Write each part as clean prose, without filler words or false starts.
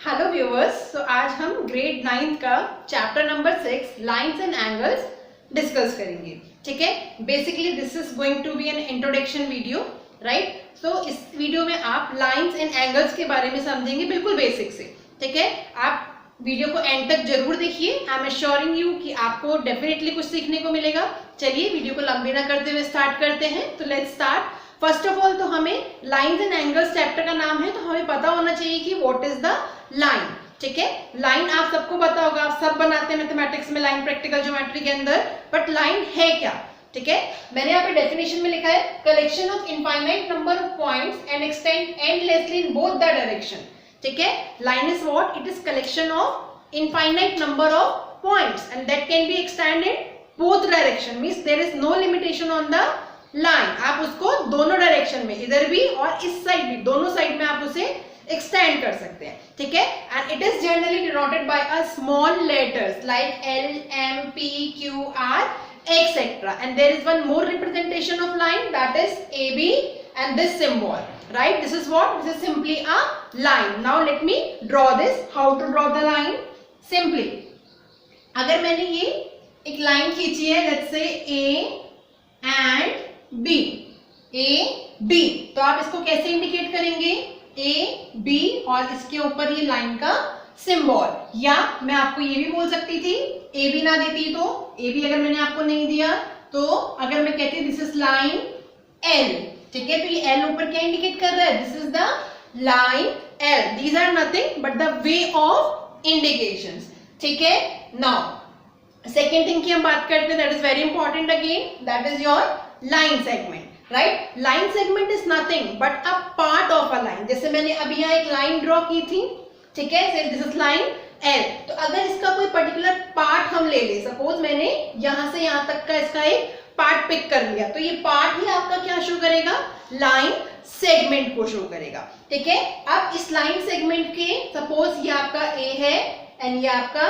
Hello viewers. सो आज हम grade 9 का chapter number 6 lines and angles discuss करेंगे। ठीक है, basically this is going to be an introduction video, right. So इस वीडियो में आप लाइंस एंड एंगल्स के बारे में समझेंगे बिल्कुल बेसिक से। ठीक है, आप वीडियो को एंड तक जरूर देखिए। आई एम एश्योरिंग यू कि आपको डेफिनेटली कुछ सीखने को मिलेगा। चलिए वीडियो को लंबी ना करते हुए स्टार्ट करते हैं। तो let's start. First of all तो हमें लाइंस एंड एंगल्स चैप्टर का नाम है तो हमें पता होना चाहिए कि व्हाट इज द लाइन। ठीक है, लाइन आप सबको पता होगा, आप सब बनाते हैं मैथमेटिक्स में लाइन, प्रैक्टिकल ज्योमेट्री के अंदर। बट लाइन है क्या? ठीक है, मैंने यहाँ पे डेफिनेशन में लिखा है collection of infinite number of points and extend endlessly in both the direction. ठीक है, line is what? It is collection of infinite number of points and that can be extended both direction, means there is no limitation on the line. आप उसको दोनों direction में, इधर भी और इस साइड भी, दोनों साइड में आप उसे एक्सटेंड कर सकते हैं। ठीक है, and it is generally denoted by a small letters like L, M, P, Q, R, etc. And there is one more representation of line, that is AB and this symbol, right? This is what? This is simply a line. Now let me draw this. How to draw the line? Simply, अगर मैंने ये एक line खींची है, let's say A and B, A, B, तो आप इसको कैसे इंडिकेट करेंगे? A, B और इसके ऊपर ये लाइन का सिंबल। या मैं आपको ये भी बोल सकती थी, A B ना देती तो, A B अगर मैंने आपको नहीं दिया तो अगर मैं कहती दिस इज लाइन L, ठीक है, तो ये L ऊपर क्या इंडिकेट कर रहा है? This is the line L। These are nothing but the way of indications. ठीक है, नाउ सेकेंड थिंग की हम बात करते हैं, that is very important again, that is your line segment. Right, line segment is nothing but a part of a line. जैसे मैंने अभी यहाँ एक लाइन ड्रॉ की थी, ठीक है, दिस इज लाइन L। तो अगर इसका कोई पर्टिकुलर पार्ट हम ले ले, सपोज मैंने यहाँ से यहाँ तक का इसका एक पार्ट पिक कर लिया, तो ये पार्ट ही आपका क्या शो करेगा? लाइन सेगमेंट को शो करेगा। ठीक है, अब इस लाइन सेगमेंट के सपोज ये आपका A है एंड ये आपका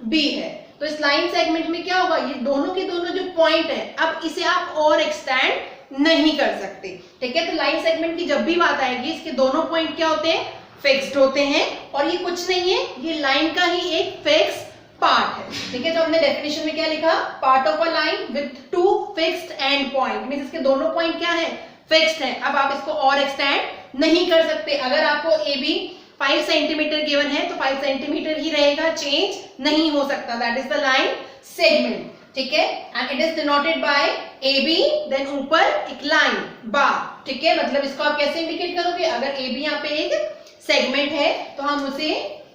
B है, तो इस लाइन सेगमेंट में क्या होगा? ये दोनों के दोनों जो पॉइंट है, अब इसे आप और एक्सटेंड नहीं कर सकते। ठीक है, तो लाइन सेगमेंट की जब भी बात आएगी, इसके दोनों पॉइंट क्या होते हैं? फिक्स्ड होते हैं, और ये कुछ नहीं है, ये लाइन का ही एक फिक्स पार्ट है। ठीक है, तो हमने डेफिनेशन में क्या लिखा? Part of a line with to fixed and point, means इसके दोनों पॉइंट क्या है? फिक्स्ड है। अब आप इसको और एक्सटेंड नहीं कर सकते। अगर आपको AB 5 सेंटीमीटर गिवन है तो 5 सेंटीमीटर ही रहेगा, चेंज नहीं हो सकता। That is the line segment. ठीक है, and it is denoted by AB, then ऊपर एक लाइन बार। ठीक है, मतलब इसको आप कैसे इंडिकेट करोगे? अगर AB यहाँ पे एक सेगमेंट है तो हम उसे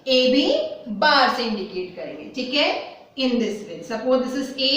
AB बार से इंडिकेट करेंगे। ठीक है, इन this way, suppose this is A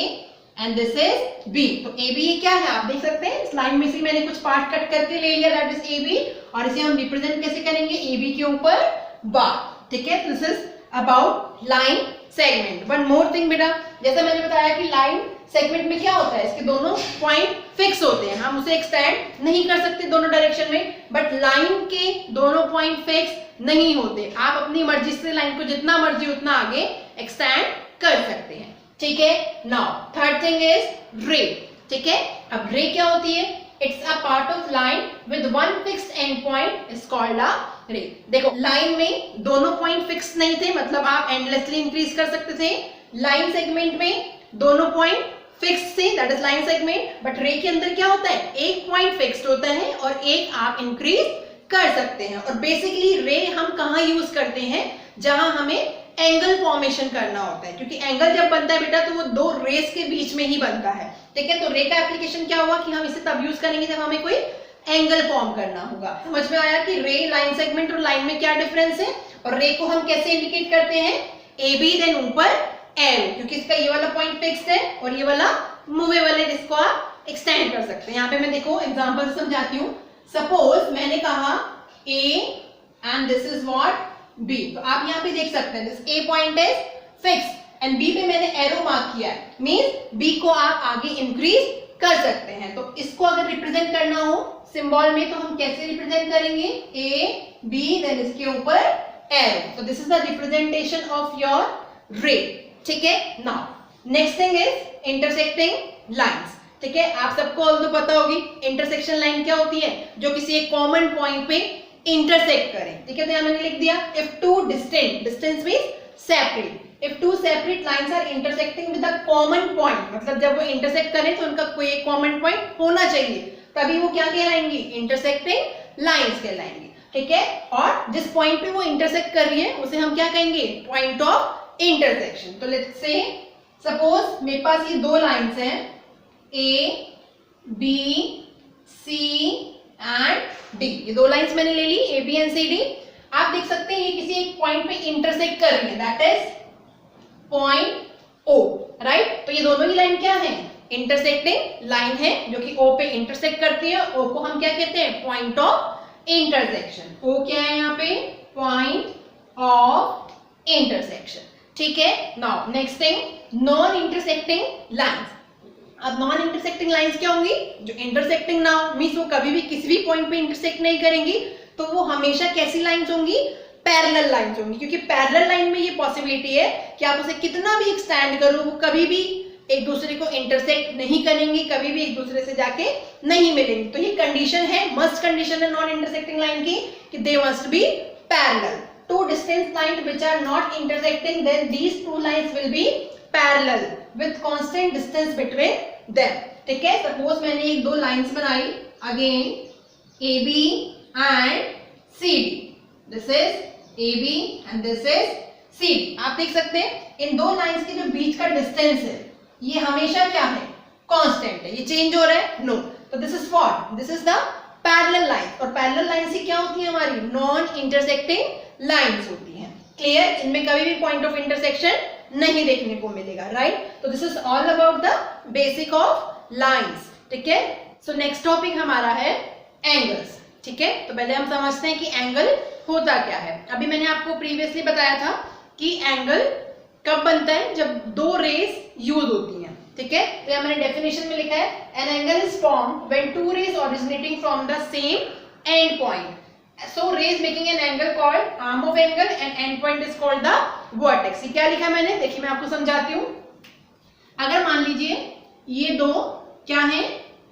and this is B, तो AB ये क्या है? आप देख सकते हैं इस लाइन में से मैंने कुछ पार्ट कट करके ले लिया, दैट इज AB, और इसे हम रिप्रेजेंट कैसे करेंगे? AB के ऊपर बार। ठीक है, this is about line segment. One more thing बेटा, जैसा मैंने बताया कि लाइन सेगमेंट में क्या होता है? इसके दोनों पॉइंट फिक्स होते हैं, हम उसे एक्सटेंड नहीं कर सकते दोनों डायरेक्शन में, बट लाइन के दोनों पॉइंट फिक्स नहीं होते। आप अपनी मर्जी से लाइन को जितना मर्जी उतना आगे एक्सटेंड कर सकते हैं। ठीक है, नाउ थर्ड थिंग इज रे। ठीक है, अब रे क्या होती है? It's a part of line with one fixed and point is called a रे। देखो, लाइन में दोनों पॉइंट फिक्स नहीं थे, मतलब आप एंडलेसली इंक्रीज कर सकते थे। लाइन सेगमेंट में दोनों पॉइंट फिक्स थे, that is line segment, but रे के अंदर क्या होता है? एक पॉइंट फिक्स्ड होता है और एक आप इंक्रीज कर सकते हैं। और बेसिकली रे हम कहाँ यूज करते हैं? जहां हमें एंगल फॉर्मेशन करना होता है, क्योंकि एंगल जब बनता है बेटा तो वो दो रेस के बीच में ही बनता है। ठीक है, तो रे का एप्लीकेशन क्या हुआ कि हम इसे तब यूज करेंगे जब हमें कोई एंगल फॉर्म करना होगा। समझ में आया कि रे, लाइन सेगमेंट और लाइन में क्या डिफरेंस है? और रे को हम कैसे इंडिकेट करते हैं? AB देन ऊपर L, क्योंकि इसका ये वाला पॉइंट फिक्स्ड है और ये वाला मूवेबल है, जिसको आप एक्सटेंड कर सकते हैं। यहाँ पे मैं देखो एग्जांपल से समझाती हूँ। सपोज मैंने कहा A and this is what? B, तो आप यहाँ पे देख सकते हैं this A point is fixed and B पे मैंने एरो मार्क किया है, मींस B को आप आगे इंक्रीज कर सकते हैं। तो इसको अगर रिप्रेजेंट करना हो सिंबल में तो हम कैसे रिप्रेजेंट करेंगे? A B देन इसके ऊपर एरो। तो this is the representation of your रे। ठीक है, now next thing is intersecting lines. ठीक है, आप सबको ऑल्दो पता होगी इंटरसेक्शन लाइन क्या होती है? जो किसी एक कॉमन पॉइंट पे इंटरसेक्ट करें, ठीक है। तो यहाँ मैंने लिख दिया if two distant, distance means separate, if two separate lines are intersecting with a common point, मतलब जब वो इंटरसेक्ट करें तो उनका कोई एक कॉमन पॉइंट होना चाहिए, तभी वो क्या कहलाएंगी, इंटरसेक्टिंग लाइंस कहलाएंगी, ठीक है। और जिस पॉइंट पे वो इंटरसेक्ट कर रही है उसे हम क्या कहेंगे, पॉइंट ऑफ इंटरसेक्शन। तो लेट्स से सपोज मेरे पास ये दो लाइंस हैं A B C and D, ये दो लाइंस मैंने ले ली A B and C D. आप देख सकते हैं ये किसी एक पॉइंट पे इंटरसेक्ट कर रही है, that is point O, right. तो ये दोनों ही लाइन क्या है, इंटरसेक्टिंग लाइन है जो कि ओ पे इंटरसेक्ट करती है। ओ को हम क्या कहते हैं, पॉइंट ऑफ इंटरसेक्शन। ओ क्या है यहाँ पे, पॉइंट ऑफ इंटरसेक्शन, ठीक है। Now next thing, non intersecting lines. अब नॉन इंटरसेक्टिंग लाइंस क्या होंगी, जो इंटरसेक्टिंग ना हो, मींस वो कभी भी किसी भी पॉइंट पे इंटरसेक्ट नहीं करेंगी, तो वो हमेशा कैसी लाइंस होंगी, पैरेलल लाइंस होंगी। क्योंकि पैरेलल लाइन में ये पॉसिबिलिटी है कि आप उसे कितना भी एक्सटेंड करो वो कभी भी एक दूसरे को इंटरसेक्ट नहीं करेंगी, कभी भी एक दूसरे से जाके नहीं मिलेंगी। तो ये कंडीशन है, मस्ट कंडीशन है नॉन इंटरसेक्टिंग लाइन की, कि they must be parallel. Two distance line which are not intersecting, then these two lines will be parallel with constant distance between them, ठीक है। सपोज मैंने एक दो लाइंस बनाई, again A B and C D, this is A B and this is C D. आप देख सकते हैं इन दो लाइंस के जो बीच का डिस्टेंस है ये हमेशा क्या है, कांस्टेंट है, ये चेंज हो रहा है, नो। तो this is what, this is the parallel line. और पैरेलल लाइन से क्या होती है, हमारी नॉन इंटरसेक्टिंग लाइंस होती हैं, क्लियर। इनमें कभी भी पॉइंट ऑफ इंटरसेक्शन नहीं देखने को मिलेगा, राइट। तो this is all about the basic of lines, ठीक है। सो नेक्स्ट टॉपिक हमारा है एंगल्स, ठीक है। तो पहले हम समझते हैं कि एंगल होता क्या है। अभी मैंने आपको प्रीवियसली बताया था कि एंगल कब बनता है, जब दो रेज यूज होती हैं, ठीक है। तो यहाँ मैंने डेफिनेशन में लिखा है an angle is formed when two rays originating from the same end point, so rays making an angle called arm of angle and end point is called the vertex। ये क्या लिखा है मैंने, देखिए मैं आपको समझाती हूँ। अगर मान लीजिए ये दो क्या है,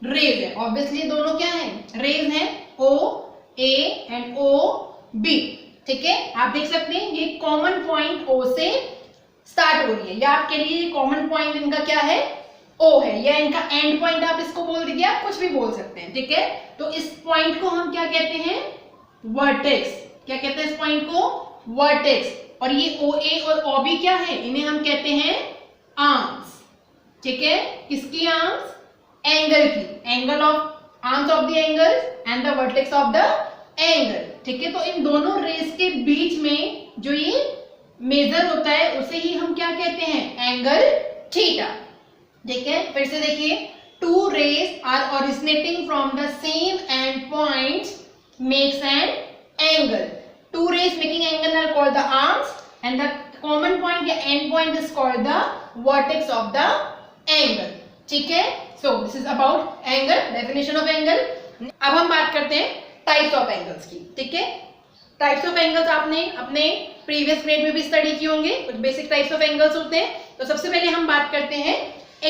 रेज है, ऑब्वियसली दोनों क्या है, रेज है, O A and O B, ठीक है। आप देख सकते हैं ये कॉमन पॉइंट O से स्टार्ट हो रही है, या आपके लिए कॉमन पॉइंट इनका क्या है, O है, या इनका एंड पॉइंट आप इसको बोल दीजिए, आप कुछ भी बोल सकते हैं, ठीक है। तो इस पॉइंट को हम क्या कहते हैं, वर्टेक्स। क्या कहते हैं इस पॉइंट को, वर्टेक्स। और ये OA और OB क्या है, इन्हें हम कहते हैं आर्म्स, ठीक है। किसकी आर्म्स, एंगल की, angle of arms of the angle and the vertex of the angle, ठीक है। तो इन दोनों रेस के बीच में जो ये मेजर होता है उसे ही हम क्या कहते हैं, एंगल थीटा, ठीक है। फिर से देखिए, two rays are originating from the same end points makes an angle. Two rays making angle are called the arms and the common point या end point is called the vertex of the angle, ठीक है। So this is about angle, definition of angle। अब हम बात करते हैं types of angles की, ठीक है। types of angles आपने अपने previous grade में भी स्टडी किए होंगे, कुछ basic types of angles होते हैं। तो सबसे पहले हम बात करते हैं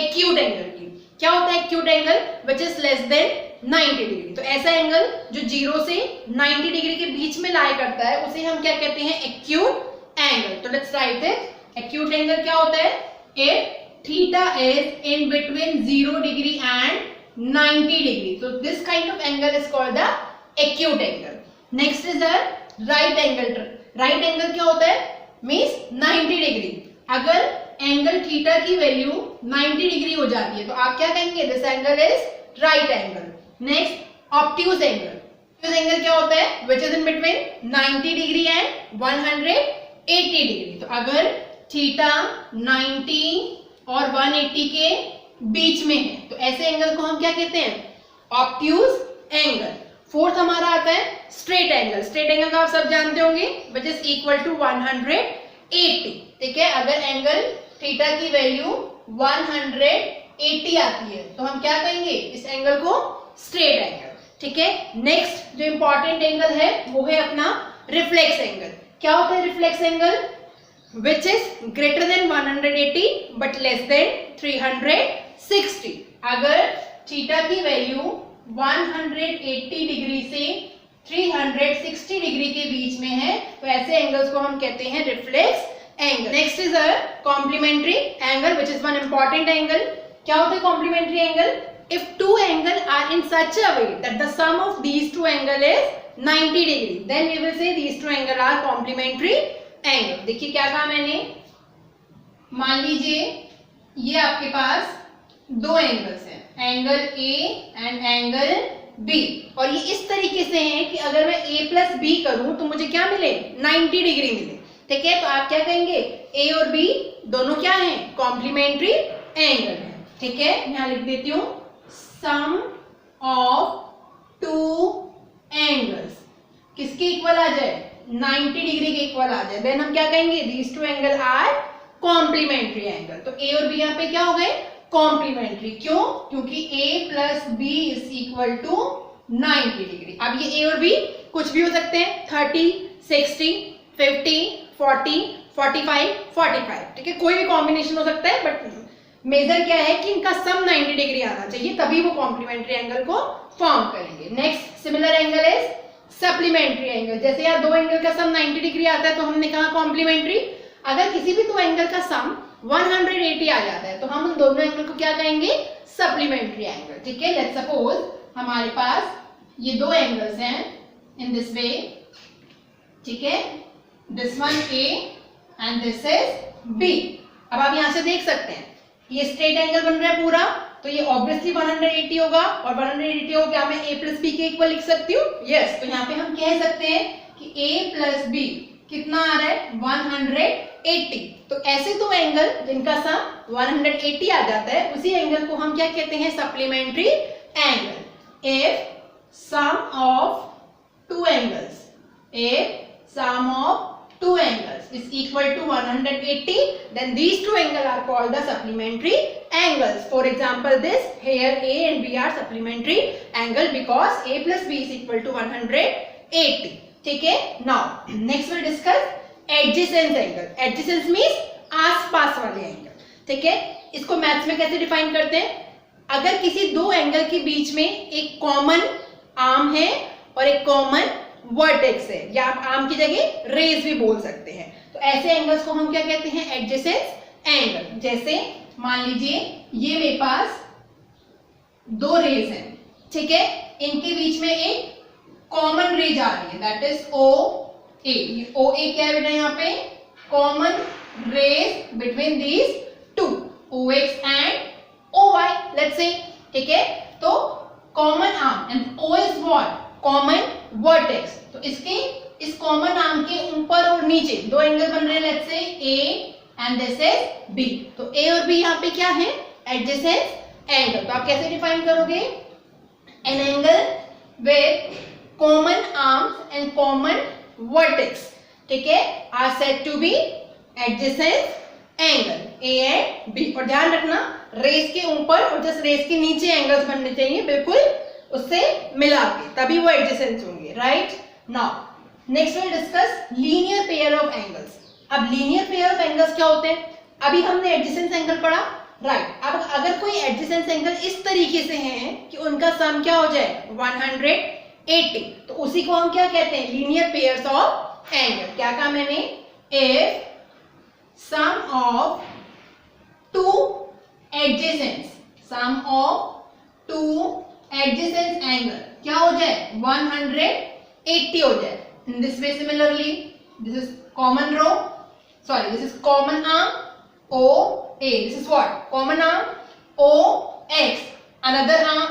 acute angle की। क्या होता है acute angle, which is less than 90 degree. तो ऐसा एंगल जो 0 से 90 डिग्री के बीच में लाई करता है उसे हम क्या कहते हैं, एक्यूट एंगल। तो let's write it. Acute angle क्या होता है, if theta is in between 0 degree and 90 degree, तो this kind of angle is called the acute angle. Next is the right angle. Right angle क्या होता है, means 90 degree. अगर angle theta की value 90 degree हो जाती है तो आप क्या कहेंगे, this angle is right angle. Next obtuse angle. Obtuse angle क्या होता है, which is in between 90 degree and 180 degree. तो अगर थीटा 90 और 180 के बीच में है तो ऐसे एंगल को हम क्या कहते हैं, ऑब्ट्यूज एंगल। फोर्थ हमारा आता है स्ट्रेट एंगल। स्ट्रेट एंगल का आप सब जानते होंगे, विच इज इक्वल टू 180, ठीक है। अगर एंगल थीटा की वैल्यू 180 आती है तो हम क्या कहेंगे, इस एंगल को स्ट्रेट एंगल, ठीक है। नेक्स्ट जो इंपॉर्टेंट एंगल है वो है अपना रिफ्लेक्स एंगल। क्या होता है reflex angle, which is greater than 180 but less than 360। अगर थीटा की वैल्यू 180 डिग्री से 360 डिग्री के बीच में है, तो ऐसे एंगल्स को हम कहते हैं reflex angle. Next is a complementary angle which is one important angle. क्या होता है complementary angle? If two angles are in such a way that the sum of these two angles is 90 degree, then we will say these two angles are complementary angle. देखिए क्या कहा मैंने, मान लीजिए ये आपके पास दो एंगल्स हैं, angle A and angle B, और ये इस तरीके से हैं कि अगर मैं A प्लस B करूं तो मुझे क्या मिले, 90 डिग्री मिले। ठीक है, तो आप क्या कहेंगे, A और B दोनों क्या हैं, कॉम्प्लीमेंट्री एंगल है। ठीक है, यहां लिख देती हूं, सम ऑफ टू एंगल्स किसके इक्वल आ जाए, 90 डिग्री के इक्वल आ जाए, देन हम क्या कहेंगे, these two angle are complementary angle. तो ए और बी यहाँ पे क्या हो गए, कॉम्प्लीमेंट्री। क्यों? क्योंकि a plus B is equal to 90 degree. अब ये a और b कुछ भी हो सकते हैं, 30, 60, 50, 40, 45, 45। ठीक है, कोई भी कॉम्बिनेशन हो सकता है, बट मेजर क्या है कि इनका सम 90 डिग्री आना चाहिए, तभी वो कॉम्प्लीमेंट्री एंगल को फॉर्म करेंगे। Next similar angle is supplementary angle. जैसे यार दो एंगल का सम 90 डिग्री आता है तो हमने कहा कॉम्प्लीमेंट्री। अगर किसी भी दो एंगल का सम 180 आ जाता है तो हम उन दोनों एंगल को क्या कहेंगे, सप्लीमेंट्री एंगल। ठीक है, लेट्स सपोज हमारे पास ये दो एंगल्स हैं इन दिस वे। ठीक है, this one A and this is B। अब आप यहां से देख सकते हैं ये स्ट्रेट एंगल बन रहा है पूरा, तो ये ऑब्वियसली 180 होगा, और 180 हो क्या मैं a प्लस बी के इक्वल लिख सकती हूँ, यस। तो यहाँ पे हम कह सकते हैं कि a प्लस बी कितना आ रहा है, 180। तो ऐसे दो एंगल जिनका सम 180 आ जाता है, उसी एंगल को हम क्या कहते हैं, supplementary angle. If sum of two angles, if sum of two angles is equal to 180, then these two angles are called the supplementary angles. For example, this here A and B are supplementary angle because A plus B is equal to 180. ठीक है, now next we'll discuss adjacent angle. Adjacent means आसपास वाले angle. ठीक है, इसको maths में कैसे define करते हैं, अगर किसी दो एंगल के बीच में एक कॉमन आर्म है और एक कॉमन वर्टेक्स है, या आप आर्म की जगह रेज भी बोल सकते हैं, तो ऐसे एंगल्स को हम क्या कहते हैं, एडजेसेंट एंगल। जैसे मान लीजिए ये मेरे पास दो रेज हैं, ठीक है, इनके बीच में एक कॉमन रे जा रही है, दैट इज OA। OA क्या है बेटा, यहाँ पे common rays between these two, OX and OY let's say. ठीक है, तो common arm and O is what, common vertex. तो इसके इस कॉमन आर्म के ऊपर और नीचे दो एंगल बन रहे हैं, let's say A and this is B। तो A और B यहाँ पे क्या है, एडजेसेंट एंगल। तो आप कैसे डिफाइन करोगे, an angle with common arms and common vertex, ठीक है, are said to be adjacent angle A and B। और ध्यान रखना रेस के ऊपर और जस्ट रेस के नीचे एंगल्स बनने चाहिए, बिल्कुल उससे मिला के, तभी वो एडजेसेंट होंगे, right. Now next will discuss linear pair of angles. अब लीनियर पेयर ऑफ एंगल्स क्या होते हैं, अभी हमने एडजेसेंट एंगल पढ़ा, राइट। अब अगर कोई एडजेसेंट एंगल इस तरीके से हैं कि उनका सम क्या हो जाए, 180, तो उसी को हम क्या कहते हैं, लीनियर पेयर्स ऑफ एंगल। क्या कहा मैंने, if sum of two adjacents, sum of two adjacent angle क्या हो जाए, 180 हो जाए। In this way similarly this is common row, sorry this is common arm OA, this is what, common arm OX, another arm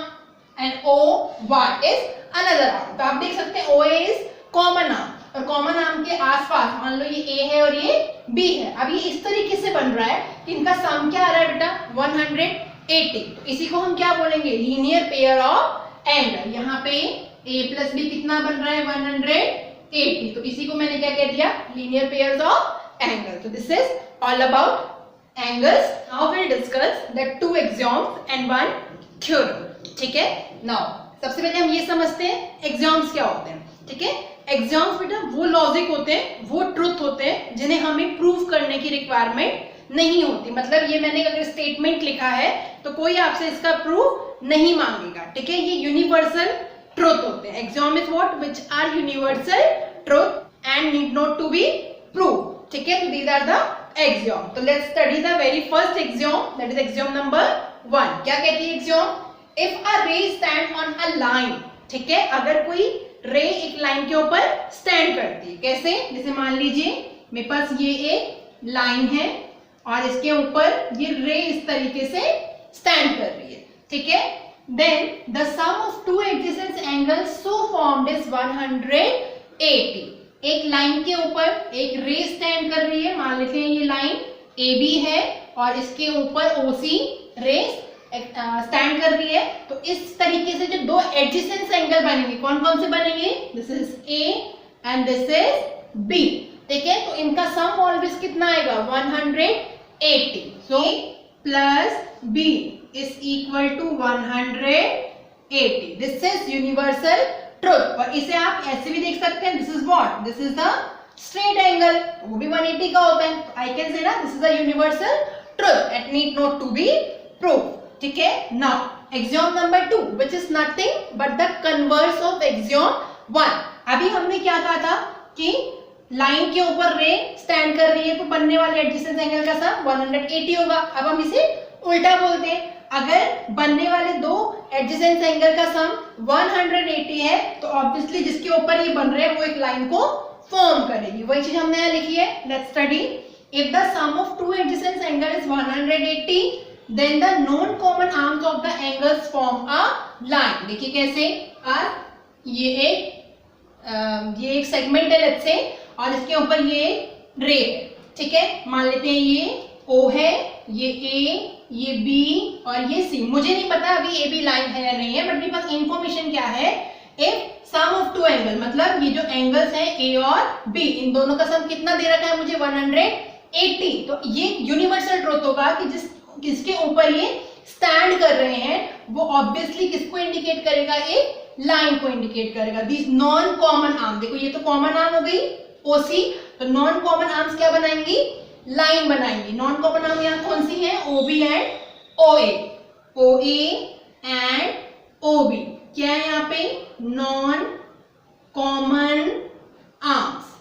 and OY is another arm. तो आप देख सकते हैं OA इज कॉमन आर्म, और common arm के आसपास मान लो ये A है और ये B है। अब ये इस तरीके से बन रहा है कि इनका सम क्या आ रहा है बेटा, 180। तो इसी को हम क्या बोलेंगे, लीनियर पेयर ऑफ एंगल। यहाँ पे A प्लस बी कितना बन रहा है, 180। तो इसी को मैंने क्या कह दिया, लीनियर पेयर्स ऑफ एंगल। तो this is all about angles. Now will discuss the two axioms and one theorem. ठीक है, नाउ सबसे पहले हम ये समझते हैं एक्सियोम्स क्या होते हैं। ठीक है, एक्सियोम्स बेटा वो लॉजिक होते हैं, वो ट्रुथ होते हैं जिन्हें हमें प्रूव करने की रिक्वायरमेंट नहीं होती। मतलब ये मैंने अगर स्टेटमेंट लिखा है तो कोई आपसे इसका प्रूफ नहीं मांगेगा। ठीक है, ये यूनिवर्सल ट्रूथ होते हैं। Axiom is what which are universal truth and need not to be prove. ठीक है, तो दीज आर द एक्सियोम। तो let's study the very first axiom, that is axiom number 1। क्या कहती है एक्सियोम? इफ अ रे स्टैंड ऑन अ लाइन, ठीक है, अगर कोई रे एक लाइन के ऊपर स्टैंड करती है, कैसे? जैसे मान लीजिए मेरे पास ये एक लाइन है और इसके ऊपर ये रे इस तरीके से स्टैंड कर रही है, ठीक है, then the sum of two adjacent angles so formed is 180। एक लाइन के ऊपर एक रे स्टैंड कर रही है, मान लेते हैं ये लाइन AB है और इसके ऊपर OC रे स्टैंड कर रही है, तो इस तरीके से जो दो एडजेसेंट एंगल बनेंगे, कौन कौन से बनेंगे? This is A and this is B, ठीक है, तो इनका सम ऑलवेज कितना आएगा? 180। So plus B is equal to 180। This is universal truth. और इसे आप ऐसे भी देख सकते हैं, this is what? This is the straight angle, वो भी 180 का होता है, तो आई कैन से ना this is the universal truth, it need not to be prove. ठीक है, now axiom number 2 which is nothing but the converse of axiom 1। अभी हमने क्या कहा था कि लाइन के ऊपर रे स्टैंड कर रही है तो बनने वाले एडजेसेंट एंगल का सम 180 होगा। अब हम इसे उल्टा बोलते हैं, अगर बनने वाले दो एडजेसेंट एंगल का सम 180 है तो ऑब्वियसली जिसके ऊपर ये बन रहे हैं वो एक लाइन को फॉर्म करेगी। वही चीज हमने यहाँ लिखी है, let's study. If the sum of two adjacent angle is 180 then the non common arms of the angles form a line। देखिए कैसे, ये एक सेगमेंट है लेट्स से, और इसके ऊपर ये रे है, ठीक है, मान लेते हैं ये O है, ये A, ये B और ये C। मुझे नहीं पता अभी AB लाइन है या नहीं है, बट मेरे पास इंफॉर्मेशन क्या है? If sum of two angle, मतलब ये जो एंगल्स हैं A और B, इन दोनों का सम कितना दे रखा है मुझे? 180। तो ये यूनिवर्सल ट्रुथ होगा कि किसके ऊपर ये स्टैंड कर रहे हैं वो ऑब्वियसली किसको इंडिकेट करेगा? एक लाइन को इंडिकेट करेगा। दिस नॉन कॉमन आर्म, देखो ये तो कॉमन आर्म हो गई OC, तो नॉन कॉमन आर्म्स क्या बनाएंगी? लाइन बनाएंगी। नॉन कॉमन आर्म यहाँ कौन सी है? OB and OA, OA and OB। क्या है यहाँ पे? Non common arms,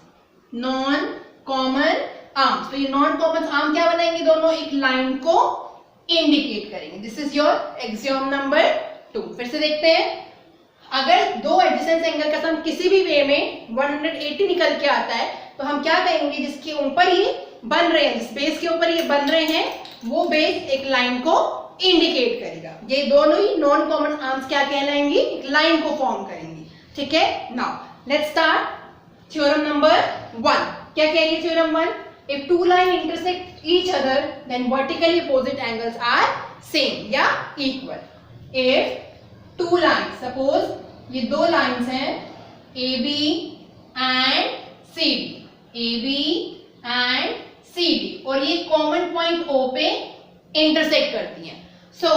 non common arms. तो ये नॉन कॉमन आर्म क्या बनाएंगे? दोनों एक लाइन को इंडिकेट करेंगे। This is your axiom number 2। फिर से देखते हैं, अगर दो एडजेसेंट एंगल का सम किसी भी वे में 180 निकल के आता है तो हम क्या कहेंगे? जिसके ऊपर ये बन रहे हैं, जिस बेस के ऊपर ये बन रहे हैं, वो बेस एक लाइन को इंडिकेट करेगा। ये दोनों ही नॉन कॉमन आर्म्स क्या कहलाएंगी? एक लाइन को फॉर्म करेंगी। ठीक है, now let's start theorem number 1। क्या कह रही है theorem 1? If two lines intersect each other, then vertically opposite angles are same या equal. If two lines, suppose ये दो lines हैं AB and CD, AB and CD, और ये common point O पे intersect करती हैं, so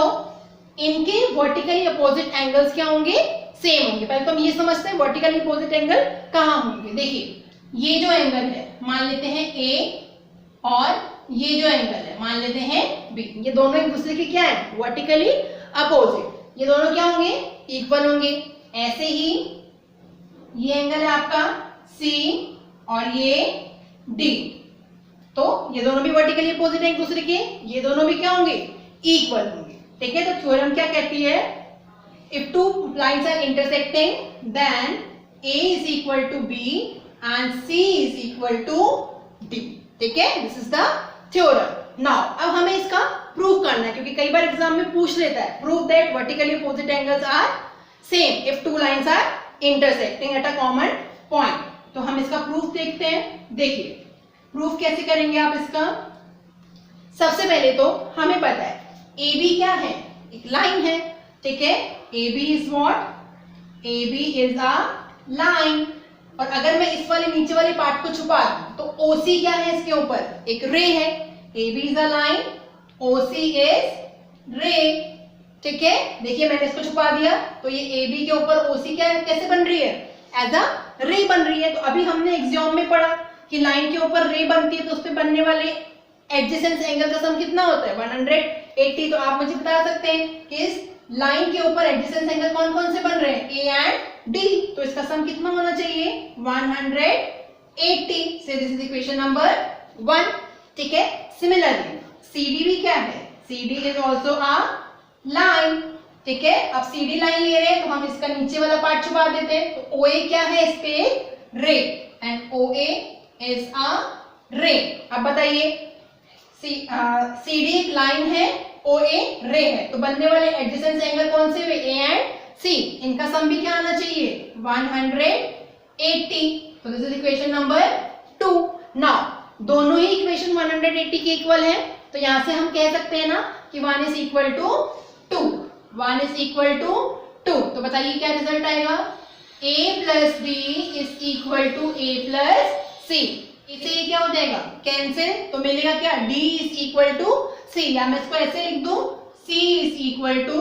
इनके vertically opposite angles क्या होंगे? Same होंगे। पहले तो हम ये समझते हैं vertically opposite angle कहाँ होंगे। देखिए ये जो एंगल है मान लेते हैं A, और ये जो एंगल है मान लेते हैं B, ये दोनों एक दूसरे के क्या है? Vertically opposite. ये दोनों क्या होंगे? इक्वल होंगे। ऐसे ही ये एंगल है आपका C और ये D, तो ये दोनों भी वर्टिकली अपोजिट है एक दूसरे के, ये दोनों भी क्या होंगे? इक्वल होंगे। ठीक है, तो थ्योरम क्या कहती है? If two lines are intersecting then A is equal to B and C is equal to D। ठीक है, this is the theorem. Now अब हमें इसका प्रूव करना है, क्योंकि कई बार एग्जाम में पूछ लेता है prove that vertically opposite angles are same if two lines are intersecting at a common point. तो हम इसका प्रूफ देखते हैं। देखिए प्रूफ कैसे करेंगे आप इसका? सबसे पहले तो हमें पता है AB क्या है? एक लाइन है। ठीक है, AB is what? AB is a line. और अगर मैं इस वाले नीचे वाले पार्ट को छुपा दूं तो OC क्या है? इसके ऊपर एक रे है। AB is a line, OC is रे। ठीक है, देखिए मैंने इसको छुपा दिया तो ये AB के ऊपर OC क्या है? कैसे बन रही है? एज अ रे बन रही है। तो अभी हमने एक्सियोम में पढ़ा कि लाइन के ऊपर रे बनती है तो उस पे बनने वाले एडजेसेंट एंगल का सम कितना होता है? 180। तो आप मुझे बता सकते हैं कि इस लाइन के ऊपर एडजेसेंट एंगल कौन कौन से बन रहे हैं? A एंड डी, तो इसका सम कितना होना चाहिए 180. से दिस इज इक्वेशन नंबर 1. ठीक है, सिमिलरली CD भी क्या है, CD is also a line. ठीक है, अब CD लाइन ले रहे हैं तो हम इसका नीचे वाला पार्ट छुपा देते हैं. तो OA क्या है, इस पे रे, एंड OA इज अ रे. अब बताइए CD एक लाइन है, OA रे है, तो बनने वाले एडजेसेंट एंगल कौन से हुए, A एंड C. इनका सम भी क्या आना चाहिए 180. तो this is equation number 2. Now दोनों ही इक्वेशन 180 के इक्वल है, तो यहां से हम कह सकते हैं ना कि 1 is equal to 2. 1 is equal to 2. तो बताइए क्या रिजल्ट आएगा, A plus B is equal to A plus C. इसे ये क्या हो जाएगा, कैंसिल, तो मिलेगा क्या, D is equal to C. या मैं इसको ऐसे लिख दूं, C is equal to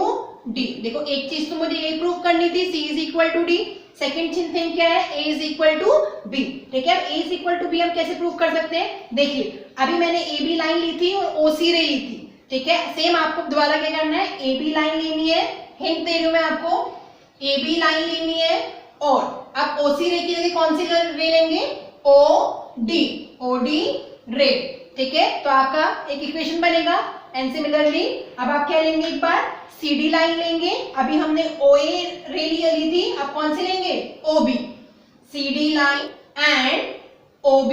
D. देखो एक चीज तो मुझे ये प्रूव करनी थी, C is equal to D. Second thing क्या है, A is equal to B. ठीक है, A is equal to B हम कैसे प्रूव कर सकते हैं, देखिए अभी मैंने AB लाइन ली थी और OC रे ली थी. ठीक है, सेम आपको दोबारा क्या करना है, AB लाइन लेनी है, हिंट दे रही हूं मैं आपको, AB लाइन लेनी है और अब OC रे की जगह कौन सी रे लेंगे, OD रे. ठीक है, तो आपका एक इक्वेशन बनेगा. एंड सिमिलरली अब आप क्या लेंगे, एक बार CD लाइन लेंगे, अभी हमने OA रे ली थी, अब कौन सी लेंगे, OB. CD line and OB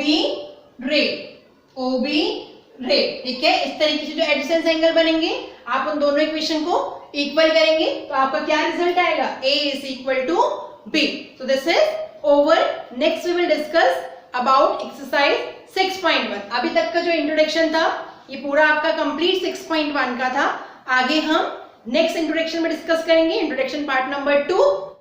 रे. ठीक है, इस तरीके से जो एडजेसेंट एंगल बनेंगे आप उन दोनों इक्वेशन को इक्वल करेंगे तो आपका क्या रिजल्ट आएगा, A is equal to B. So this is over. Next we will discuss about exercise 6.1. अभी तक का जो इंट्रोडक्शन था ये पूरा आपका कंप्लीट 6.1 का था. आगे हम नेक्स्ट इंट्रोडक्शन में डिस्कस करेंगे, इंट्रोडक्शन पार्ट नंबर 2.